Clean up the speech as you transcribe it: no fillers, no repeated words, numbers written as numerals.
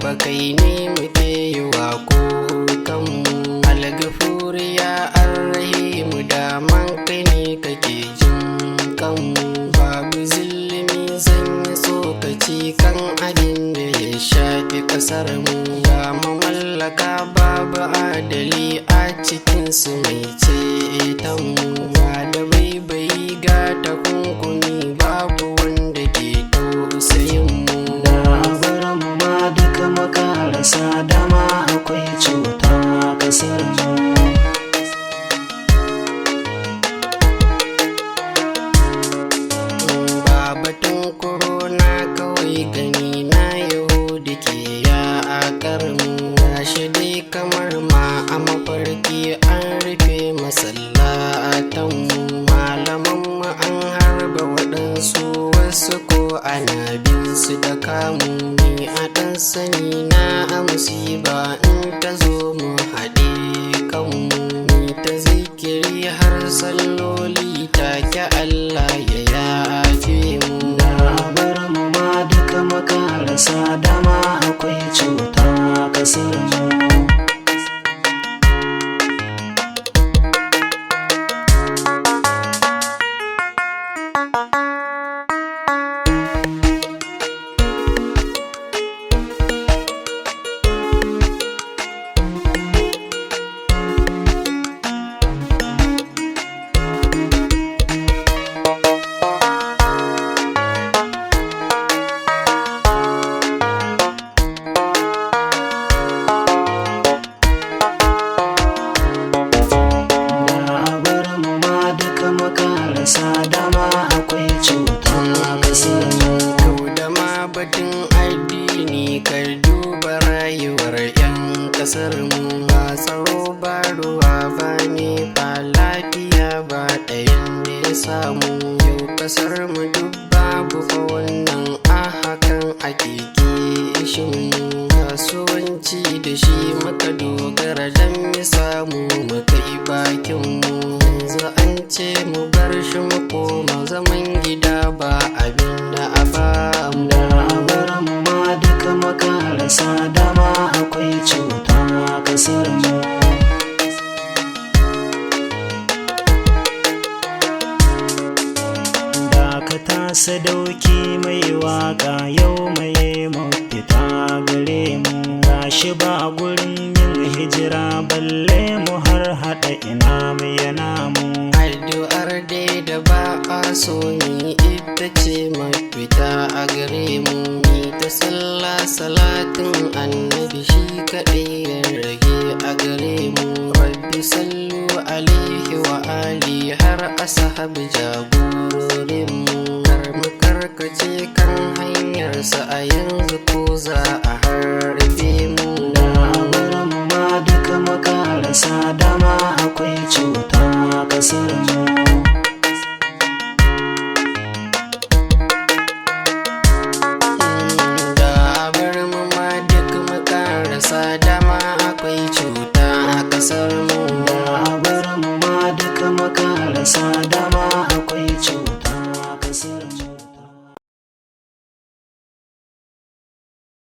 rabba kai ne muke yi wa kukanmu. Algafuri ya arrahimu daman kai ne kake jin kanmu. Babu zulumi zan yi tsokaci kan abin da ya shafi ƙasar mu. Ga mamallaka babu adali a cikinsu mai cetonmu. Ga da baibayi ga takunkumi babu wanda ke tausayin mu. Da barin ma duka makarasa dama akwai cuta a ƙasar mu. Batun korona kawai gani na Yahudi ke ya akar mu. Gashi dai kamar ma a mafarki an rufe masallatan mu. Malaman mu an harba waɗansu, wasu ko ana bin su da kamu. Ni a ɗan sani na a musiba in ta zo mu haɗe kanmu. Ni ta zikiri har salloli take Allah ya yafe mu. Da barin ma duka makarasa dama akwai cuta a ƙasar mu. Dama akwai cuta a ƙasar mu. Kau da ma batun addini kar duba rayuwar 'yan ƙasar mu. Ba tsaro ba ruwa ba ne ba lafiya ba ɗayan da ya samu. Yau ƙasar mu duk babu fa wannan a hakan ake kishin mu. Kasuwanci da shi muka dogara don mu samu mu kai bakin mu. Yanzu an ce mu bar shi mu koma zaman gida ba abin da a ba mu. Da barin ma duka makarasa dama akwai cuta a ƙasar mu. Dakata sadauki mai waka yau mai mafita gare mu. Gashi ba gurin yin hijira balle mu har haɗa ina mu yana mu. Addu'ar dai da ba a so ni ita ce mafita a gare mu. Ni ta sallah salatin annabi shi kaɗai ya rage a gare mu. Rabbi sallu alaihi wa ali har ashabi jagororin mu. Kar mu karkace kan hanyarsa a yanzu ko za a harbe mu. Da barin ma duka makarasa dama akwai cuta a ƙasar mu. Da bar mu ma duk makarasa dama akwai cuta a ƙasar mu. Da barin ma duka makarasa dama